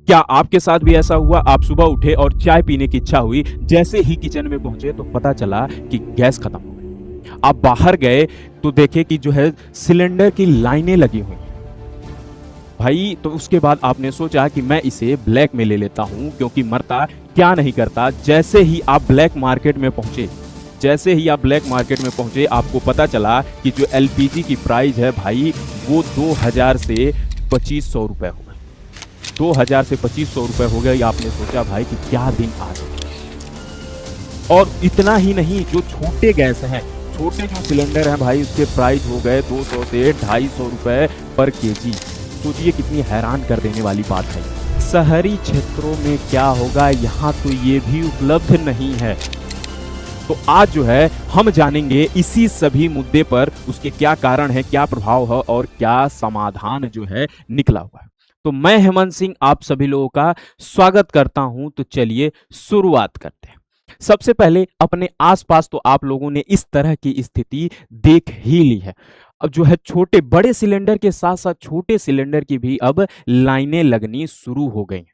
क्या आपके साथ भी ऐसा हुआ? आप सुबह उठे और चाय पीने की इच्छा हुई, जैसे ही किचन में पहुंचे तो पता चला कि गैस खत्म हो गई। आप बाहर गए तो देखे कि जो है सिलेंडर की लाइनें लगी हुई हैं। भाई तो उसके बाद आपने सोचा कि मैं इसे ब्लैक में ले लेता हूं, क्योंकि मरता क्या नहीं करता। जैसे ही आप ब्लैक मार्केट में पहुंचे आपको पता चला कि जो एलपीजी की प्राइस है भाई, वो 2000 से 2500 रुपए हो गए। 2000 से 2500 रुपए हो गए। आपने सोचा भाई कि क्या दिन आ गए। और इतना ही नहीं, जो छोटे गैस हैं, छोटे जो सिलेंडर हैं भाई, उसके प्राइस हो गए 200 से 250 रुपए पर केजी। सोचिए कितनी हैरान कर देने वाली बात है। शहरी क्षेत्रों में क्या होगा, यहाँ तो ये भी उपलब्ध नहीं है। तो आज जो है हम जानेंगे इसी सभी मुद्दे पर, उसके क्या कारण है, क्या प्रभाव है और क्या समाधान जो है निकला हुआ है। तो मैं हेमंत सिंह आप सभी लोगों का स्वागत करता हूं। तो चलिए शुरुआत करते हैं। सबसे पहले अपने आसपास तो आप लोगों ने इस तरह की स्थिति देख ही ली है। अब जो है छोटे बड़े सिलेंडर के साथ साथ छोटे सिलेंडर की भी अब लाइनें लगनी शुरू हो गई।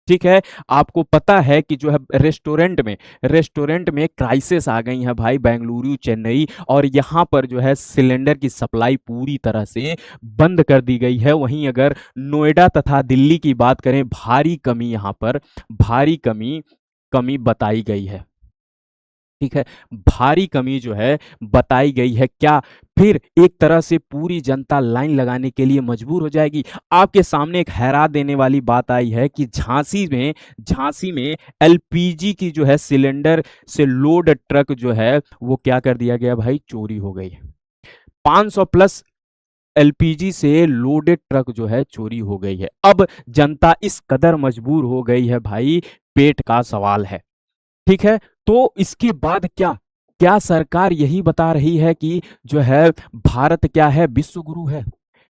ठीक है। आपको पता है कि जो है रेस्टोरेंट में क्राइसिस आ गई है भाई, बेंगलुरु चेन्नई, और यहाँ पर जो है सिलेंडर की सप्लाई पूरी तरह से बंद कर दी गई है। वहीं अगर नोएडा तथा दिल्ली की बात करें, भारी कमी यहाँ पर भारी कमी कमी बताई गई है। ठीक है। भारी कमी जो है बताई गई है। क्या फिर एक तरह से पूरी जनता लाइन लगाने के लिए मजबूर हो जाएगी? आपके सामने एक हैरान देने वाली बात आई है कि झांसी में एलपीजी की जो है सिलेंडर से लोड ट्रक जो है वो क्या कर दिया गया भाई, चोरी हो गई है। 500 प्लस एलपीजी से लोडेड ट्रक जो है चोरी हो गई है। अब जनता इस कदर मजबूर हो गई है भाई, पेट का सवाल है। ठीक है। तो इसके बाद क्या क्या सरकार यही बता रही है कि जो है भारत क्या है, विश्व गुरु है?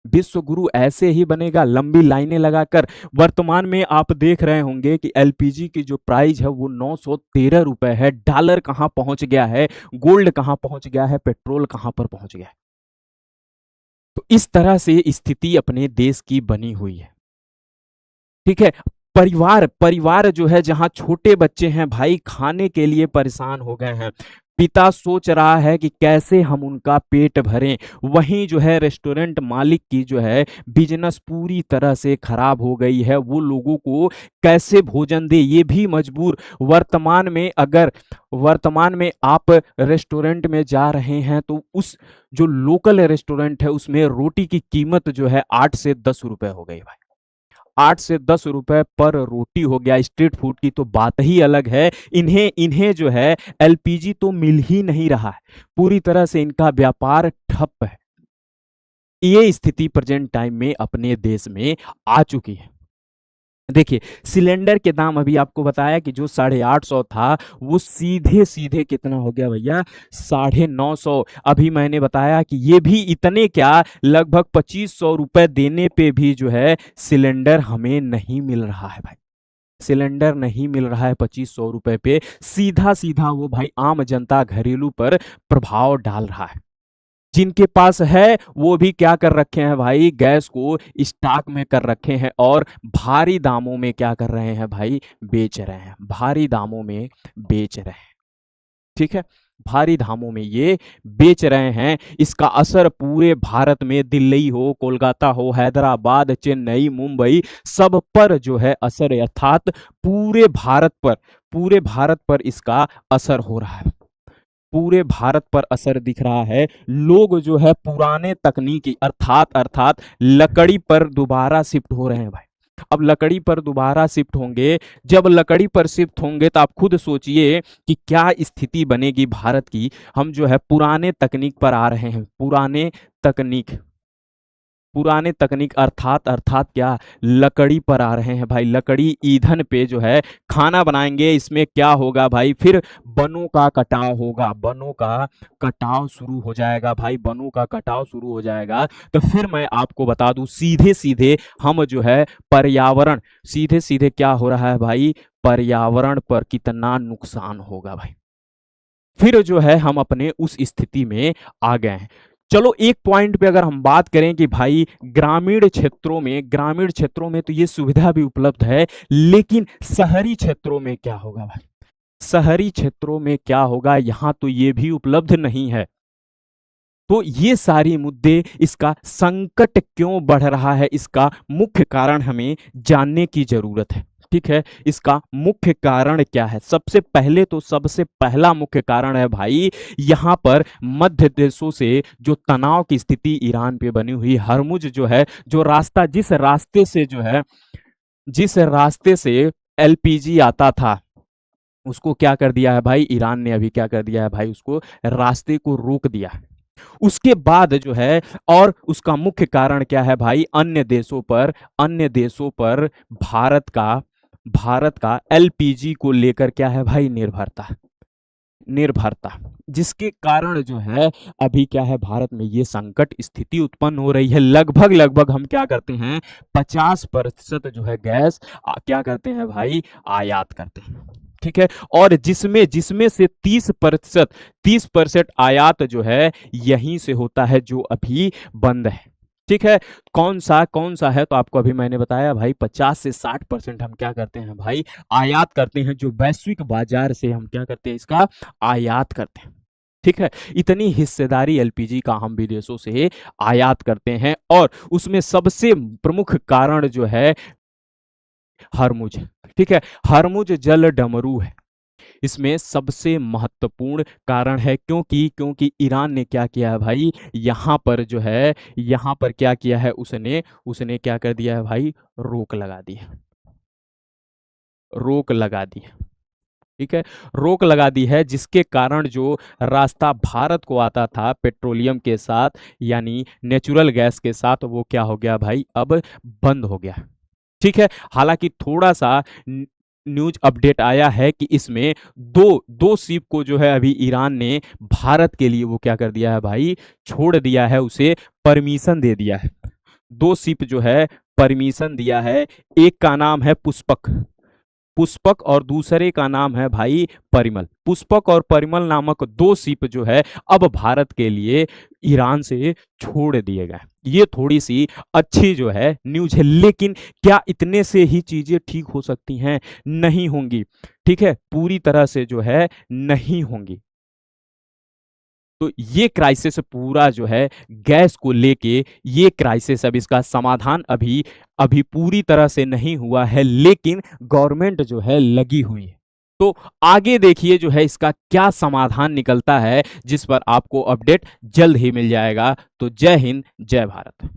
विश्व गुरु ऐसे ही बनेगा लंबी लाइनें लगाकर? वर्तमान में आप देख रहे होंगे कि एलपीजी की जो प्राइस है वो 913 रुपए है। डॉलर कहां पहुंच गया है, गोल्ड कहां पहुंच गया है, पेट्रोल कहां पर पहुंच गया है। तो इस तरह से स्थिति अपने देश की बनी हुई है। ठीक है। परिवार परिवार जो है, जहां छोटे बच्चे हैं भाई, खाने के लिए परेशान हो गए हैं। पिता सोच रहा है कि कैसे हम उनका पेट भरें। वहीं जो है रेस्टोरेंट मालिक की जो है बिजनेस पूरी तरह से खराब हो गई है। वो लोगों को कैसे भोजन दे, ये भी मजबूर। वर्तमान में आप रेस्टोरेंट में जा रहे हैं तो उस जो लोकल रेस्टोरेंट है उसमें रोटी की कीमत जो है 8 से 10 रुपए हो गई भाई। 8 से 10 रुपए पर रोटी हो गया। स्ट्रीट फूड की तो बात ही अलग है। इन्हें इन्हें जो है एलपीजी तो मिल ही नहीं रहा है। पूरी तरह से इनका व्यापार ठप है। ये स्थिति प्रेजेंट टाइम में अपने देश में आ चुकी है। देखिए, सिलेंडर के दाम अभी आपको बताया कि जो 850 था वो सीधे सीधे कितना हो गया भैया, 950। अभी मैंने बताया कि ये भी इतने क्या, लगभग 2500 रुपए देने पे भी जो है सिलेंडर हमें नहीं मिल रहा है भाई। सिलेंडर नहीं मिल रहा है 2500 रुपए पे। सीधा सीधा वो भाई आम जनता घरेलू पर प्रभाव डाल रहा है। जिनके पास है वो भी क्या कर रखे हैं भाई, गैस को स्टॉक में कर रखे हैं और भारी दामों में क्या कर रहे हैं भाई, बेच रहे हैं। भारी दामों में बेच रहे हैं। ठीक है। भारी दामों में ये बेच रहे हैं। इसका असर पूरे भारत में, दिल्ली हो, कोलकाता हो, हैदराबाद, चेन्नई, मुंबई, सब पर जो है असर, अर्थात पूरे भारत पर इसका असर हो रहा है। पूरे भारत पर असर दिख रहा है। लोग जो है पुराने तकनीकी अर्थात लकड़ी पर दोबारा शिफ्ट हो रहे हैं भाई। अब लकड़ी पर दोबारा शिफ्ट होंगे। जब लकड़ी पर शिफ्ट होंगे तो आप खुद सोचिए कि क्या स्थिति बनेगी भारत की। हम जो है पुराने तकनीक पर आ रहे हैं। पुराने तकनीक अर्थात क्या, लकड़ी पर आ रहे हैं भाई। लकड़ी ईंधन पे जो है खाना बनाएंगे। इसमें क्या होगा भाई, फिर वनों का कटाव होगा। वनों का कटाव शुरू हो जाएगा भाई। वनों का कटाव शुरू हो जाएगा तो फिर मैं आपको बता दूं, सीधे सीधे हम जो है पर्यावरण, सीधे सीधे क्या हो रहा है भाई, पर्यावरण पर कितना नुकसान होगा भाई। फिर जो है हम अपने उस स्थिति में आ गए हैं। चलो एक पॉइंट पे अगर हम बात करें कि भाई ग्रामीण क्षेत्रों में तो ये सुविधा भी उपलब्ध है, लेकिन शहरी क्षेत्रों में क्या होगा भाई? शहरी क्षेत्रों में क्या होगा, यहां तो ये भी उपलब्ध नहीं है। तो ये सारी मुद्दे, इसका संकट क्यों बढ़ रहा है, इसका मुख्य कारण हमें जानने की जरूरत है। ठीक है, इसका मुख्य कारण क्या है? सबसे पहले तो सबसे पहला मुख्य कारण है भाई, यहाँ पर मध्य देशों से जो तनाव की स्थिति ईरान पे बनी हुई, हरमुज जो है, जो रास्ता, जिस रास्ते से एलपीजी आता था, उसको क्या कर दिया है भाई, ईरान ने अभी क्या कर दिया है भाई, उसको रास्ते को रोक दिया है। उसके बाद जो है, और उसका मुख्य कारण क्या है भाई, अन्य देशों पर भारत का एलपीजी को लेकर क्या है भाई, निर्भरता, जिसके कारण जो है अभी क्या है, भारत में ये संकट स्थिति उत्पन्न हो रही है। लगभग लगभग हम क्या करते हैं, 50% जो है गैस क्या करते हैं भाई, आयात करते हैं। ठीक है, और जिसमें से 30% आयात जो है यहीं से होता है, जो अभी बंद है। ठीक है, कौन सा है, तो आपको अभी मैंने बताया भाई, 50 से 60% हम क्या करते हैं भाई, आयात करते हैं, जो वैश्विक बाजार से हम क्या करते हैं, इसका आयात करते हैं। ठीक है, इतनी हिस्सेदारी एलपीजी का हम विदेशों से आयात करते हैं, और उसमें सबसे प्रमुख कारण जो है हरमुज। ठीक है, हरमुज जल डमरू है, इसमें सबसे महत्वपूर्ण कारण है, क्योंकि ईरान ने क्या किया है भाई, यहाँ पर क्या किया है, उसने क्या कर दिया है भाई, रोक लगा दी है। ठीक है, रोक लगा दी है, जिसके कारण जो रास्ता भारत को आता था पेट्रोलियम के साथ, यानी नेचुरल गैस के साथ, वो क्या हो गया भाई, अब बंद हो गया। ठीक है, हालांकि थोड़ा सा न्यूज अपडेट आया है कि इसमें दो शिप को जो है अभी ईरान ने भारत के लिए वो क्या कर दिया है भाई, छोड़ दिया है, उसे परमिशन दे दिया है। दो शिप जो है परमिशन दिया है, एक का नाम है पुष्पक और दूसरे का नाम है भाई परिमल। पुष्पक और परिमल नामक दो शिप जो है अब भारत के लिए ईरान से छोड़ दिए गए। ये थोड़ी सी अच्छी जो है न्यूज है, लेकिन क्या इतने से ही चीजें ठीक हो सकती हैं? नहीं होंगी। ठीक है, पूरी तरह से जो है नहीं होंगी। तो ये क्राइसिस पूरा जो है गैस को लेके, ये क्राइसिस, अब इसका समाधान अभी अभी पूरी तरह से नहीं हुआ है, लेकिन गवर्नमेंट जो है लगी हुई है। तो आगे देखिए जो है इसका क्या समाधान निकलता है, जिस पर आपको अपडेट जल्द ही मिल जाएगा। तो जय हिंद, जय भारत।